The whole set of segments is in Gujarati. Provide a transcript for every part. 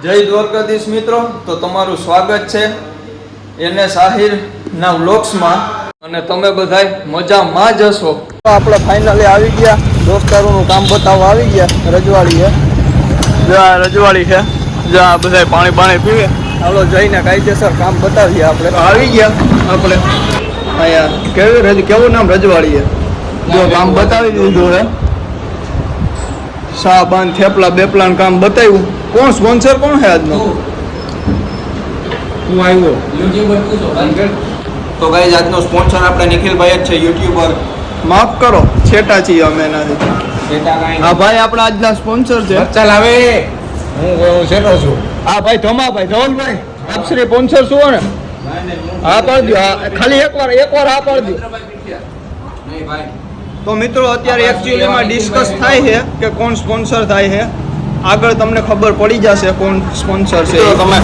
જય દ્વારકાધીશ મિત્રો, તો તમારું સ્વાગત છે એને સાહિરના વ્લોગ્સમાં અને તમે બધાય મજામાં જ હશો. તો આપણે ફાઇનલી આવી ગયા, દોસ્તારોનું કામ બતાવવા આવી ગયા. રજવાડી છે, જો આ રજવાડી છે, જો આ બધા પાણી પીવે. હાલો જઈને કાયદેસર કામ બતાવીએ. આપણે આવી ગયા આપણે અહીંયા. કેવું નામ રજવાડી છે, જો કામ બતાવી દીધું છે. શા બાંધ થેપલા બેપલા કામ બતાવ્યું. કોણ સ્પોન્સર કોણ છે આજનો? હું આવ્યો યુટ્યુબર. તો ગાઈઝ આજનો સ્પોન્સર આપણે નિખિલભાઈ જ છે, યુટ્યુબર. માફ કરો, છેટા છીએ અમે એનાથી. હા ભાઈ, આપણા આજના સ્પોન્સર છે. ચાલ આવે, હું છેટો છું. હા ભાઈ, ધમાભાઈ, ધવલભાઈ, આપ શ્રી સ્પોન્સર શું ને? હા પાડી દો, ખાલી એકવાર હા પાડી દો. તો મિત્રો અત્યારે એકચ્યુઅલીમાં ડિસ્કસ થાય છે કે કોણ સ્પોન્સર થાય છે. આગળ તમને ખબર પડી જશે કોણ સ્પોન્સર છે. તમે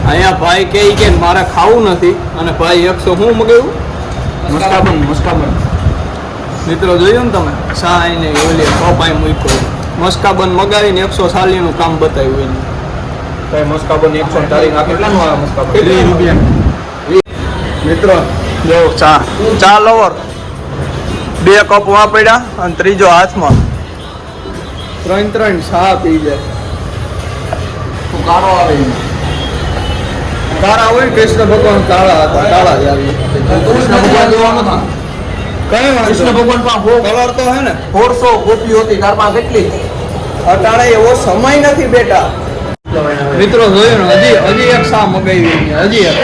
અહીંયા ભાઈ કે મારે ખાવું નથી અને ભાઈ 100 હું મગાવ્યું મસ્કાબન. મિત્રો જોયું ને તમે, શા આઈને ઓલી પપાઈ મૂક્યો મસ્કાબન મગાવીને 140 નું કામ બતાવ્યું એને. ભાઈ મસ્કાબન 140 ના કેટલાનું આવે? મસ્કાબન 20 રૂપિયા. મિત્રો જો ચા લવર 2 કપ વા પડ્યા અને ત્રીજો હાથમાં. 3 ચા પી જાય. કાળો આવે, કાળા હોય. કૃષ્ણ ભગવાન કાળા હતા, કાળા જ આવી. કૃષ્ણ ભગવાન જોવાનો હતા કઈ વાત? કૃષ્ણ ભગવાન પાસે કલર તો હે ને 400 ગોપીઓ હતી. તાર પાસે કેટલી? અટાણે એવો સમય નથી બેટા. મિત્રો જોયું ને, હજી એક શા મગાવી, હજી એક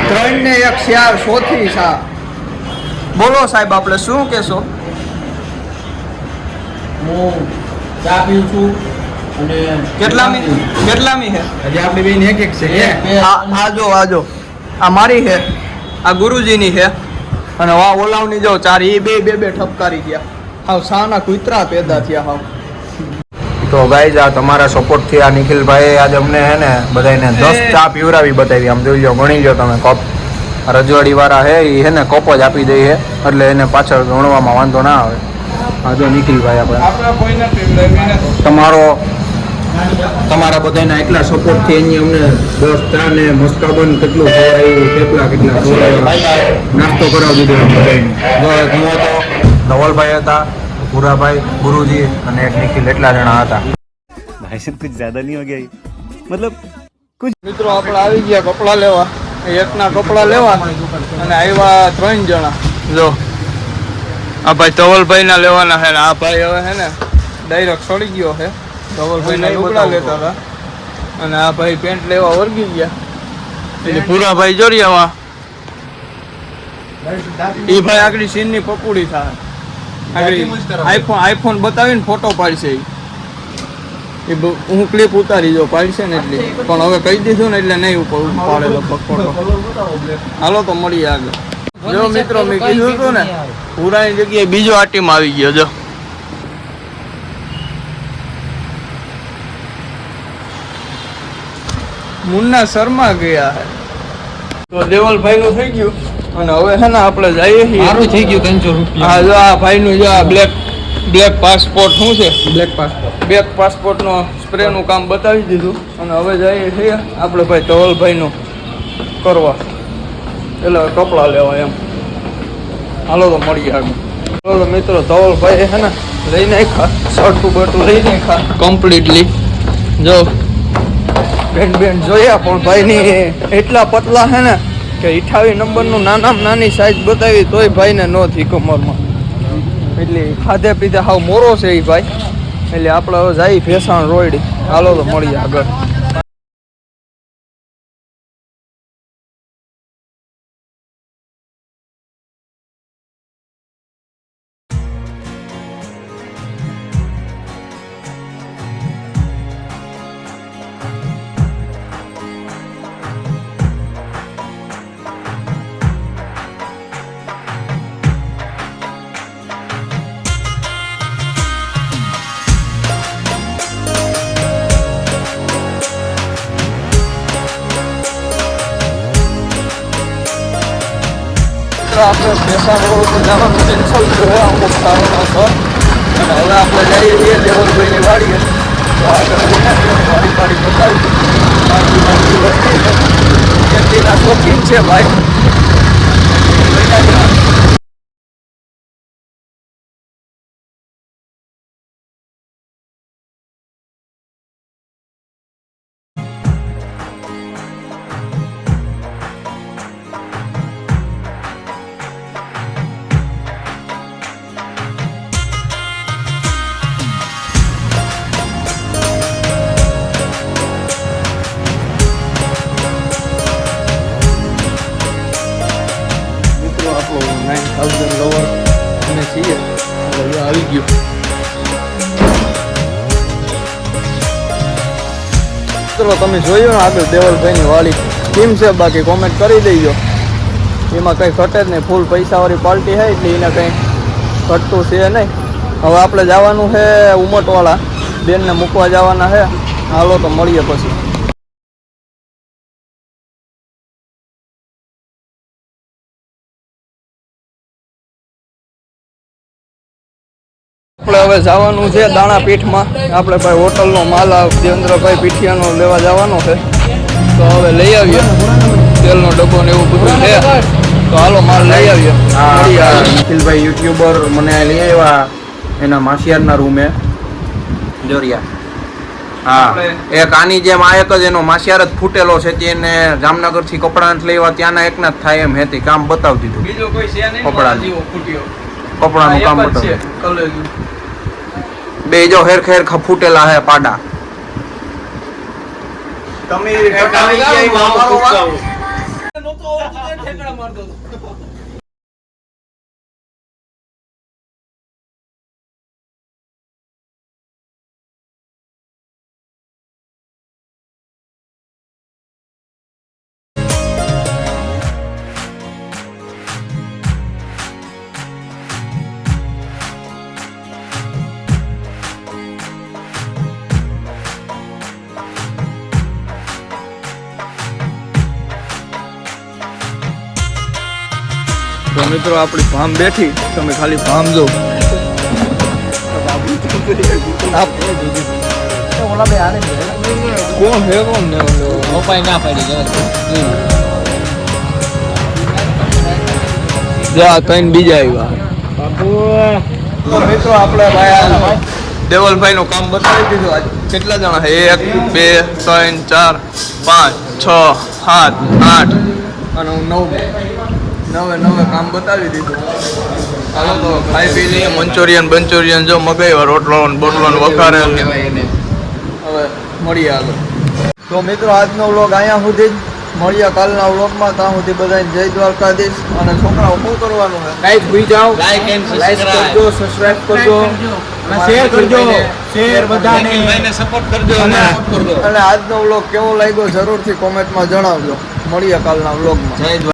3 ને 1 4 100 શા. બોલો સાહેબ, આપણે શું કહેશો? હું ચા પીઉં છું. અને કેટલામી છે? હજી આપણે બેન એક છે. આજો આ મારી છે, આ ગુરુજીની છે, અને વા ઓલાવની જો ચાર. એ બે ઠપકારી ગયા. હાવ સાના કુતરા પેદા થયા હાવ. તો ગાઈઝ આ તમારા સપોર્ટથી આ નિખિલભાઈ આજે અમને હે ને બધાને 10 ચા પીવરાવી બતાવી. આમ જોઈ લો, ગણી લો તમે. કપ રજવાડી વાળા હે એ હે ને કપ જ આપી દઈએ, એટલે એને પાછળ ગણવામાં વાંધો ના આવે. હા જો નિખિલભાઈ, તમારા બધાના એટલા સપોર્ટથી એની અમને 10 ચા ને મસ્કાબન કેટલું ખવડાવ્યું, થેપલા કેટલા ખવડાવ્યા, નાસ્તો કરાવી દીધો બધાને. જો હું તો ધવલભાઈ હતા, ભૂરાભાઈ, ગુરુજી અને એક નિખિલ, એટલા જણા હતા. भाई साहब कुछ ज्यादा नहीं हो गया? मतलब कुछ. મિત્રો આપણે આવી ગયા કપડાં લેવા. એકના કપડાં લેવા અને આવ્યા 3 જણા. જો આ ભાઈ ધવલભાઈ ના લેવાના છે ને આ ભાઈ હવે હે ને ડાયરેક્ટ સડી ગયો છે. ધવલભાઈ ના લુગડા લેતા હતા અને આ ભાઈ પેન્ટ લેવા વર્ગી ગયા. એટલે ભૂરાભાઈ જોરિયામાં એ ભાઈ આગળ સીનની પકોડી થાય. આઈફોન બતાવીને ફોટો પાડશે. હું ક્લિપ ઉતારી જો પાડશે ને એટલે, પણ હવે કહી દીધું ને એટલે નહીં પાડેલો ફોટો. હાલો તો મળીએ આગળ. જો મિત્રો મેં કીધું હતું ને, પૂરાની જગ્યાએ બીજો આ ટીમ આવી ગયો. જો મુન્ના શર્મા ગયા હે. તો દેવલભાઈ નું થઈ ગયું અને હવે છે ને આપણે જઈએ છીએ. મારું થઈ ગયું 300 રૂપિયા. હા જો આ ભાઈ નું જો આ બ્લેક પાસપોર્ટ શું છે, બ્લેક પાસપોર્ટ નો સ્પ્રે નું કામ બતાવી દીધું અને હવે જઈએ છીએ આપણે ભાઈ ધવલભાઈ નું કરવા, એટલે કપડા લેવા એમ. હાલો તો મળીએ આગળ. ચાલો મિત્રો, ધવલભાઈ છે ને લઈ નાખ્યા, શર્ટું બટું લઈ નાખ્યા કમ્પ્લીટલી. જો બેન જોયા, પણ ભાઈની એટલા પતલા છે ને કે 28 નંબરનું નાનામાં નાની સાઈઝ બતાવી તોય ભાઈને ન થી કમરમાં. એટલે ખાધે પીધે હાવ મોરો છે એ ભાઈ. એટલે આપણે હવે જઈ ભેસાણ રોડ. હાલો તો મળીએ આગળ. મિત્રો આપણે ભેસાણ રોડ પર જવાનું કેન્સલ છે અમુક કારણોસર અને હવે આપણે જઈએ છીએ દેવલભાઈની વાડીએ તો આગળ વાડી બતાવી ખેતીના શોખીન છે ભાઈ. આપણો 9000 લવર અને છીએ એટલે આવી ગયું. ચલો તમે જોયું ને આગળ દેવલભાઈની વાડી કેમ છે, બાકી કોમેન્ટ કરી દેજો. એમાં કંઈ ઘટે જ નહીં, ફૂલ પૈસાવાળી પાર્ટી છે એટલે એને કંઈ ઘટતું છે નહીં. હવે આપણે જવાનું છે ઉમટવાળા, બેનને મૂકવા જવાના છે. હાલો તો મળીએ પછી. આપણે હવે જવાનું છે દાણાપીઠમાં. આપણે ભાઈ હોટલનો માલ દેવેન્દ્રભાઈ પીઠિયાનો લેવા જવાનો છે, તો હવે લઈ આવીએ. તેલનો ડબ્બો ને એવું બધું છે, તો હાલો માલ લઈ આવીએ. નિખિલભાઈ યુટ્યુબર મને લઈ આવ્યા એના માસિયારના રૂમે જોરિયા. હા, એક આની જેમ આ એક જ એનો માસિયાર જ ફૂટેલો છે. તેને જામનગરથી કપડાં લેવા ત્યાંના એકના જ થાય એમ હતી. કામ બતાવી દીધું. બીજો કોઈ છે નહીં ફૂટ્યો કપડાનું કામ બતાવ્યું. બે જો હેર ફૂટેલા હે પાડા. તમે તો મિત્રો આપણી ભામ બેઠી, તમે ખાલી ભામ જો. કોણ હે કોણ ને ના પડી જા ત્રણ બીજા આવ્યા. તો મિત્રો આપણે ભાઈ દેવલભાઈ નું કામ બતાવી દીધું. આજ કેટલા જણા છે? 1 2 3 4 5 6 7 8 અને 9 કામ બતાવી દીધું. હાલો તો ખાઈ પી લઈએ. મંચુરિયન જો મગાવ્યા, રોટલો બોટલો વઘારે. હવે મળીએ આગળ. તો મિત્રો આજનો વ્લોગ અહીંયા સુધી જ. મળીએ કાલના વ્લોગમાં. ત્યાં સુધી બધાને જય દ્વારકાધીશ. અને છોકરાઓ શું કરવાનું છે? ગાઈસ ભૂઈ જાઓ, લાઈક કરજો, સબસ્ક્રાઇબ કરજો, શેર કરજો, શેર બધાને સપોર્ટ કરજો. અને આજનો વ્લોગ કેવો લાગ્યો જરૂરથી કોમેન્ટમાં જણાવજો. મળીએ કાલના વ્લોગમાં. જય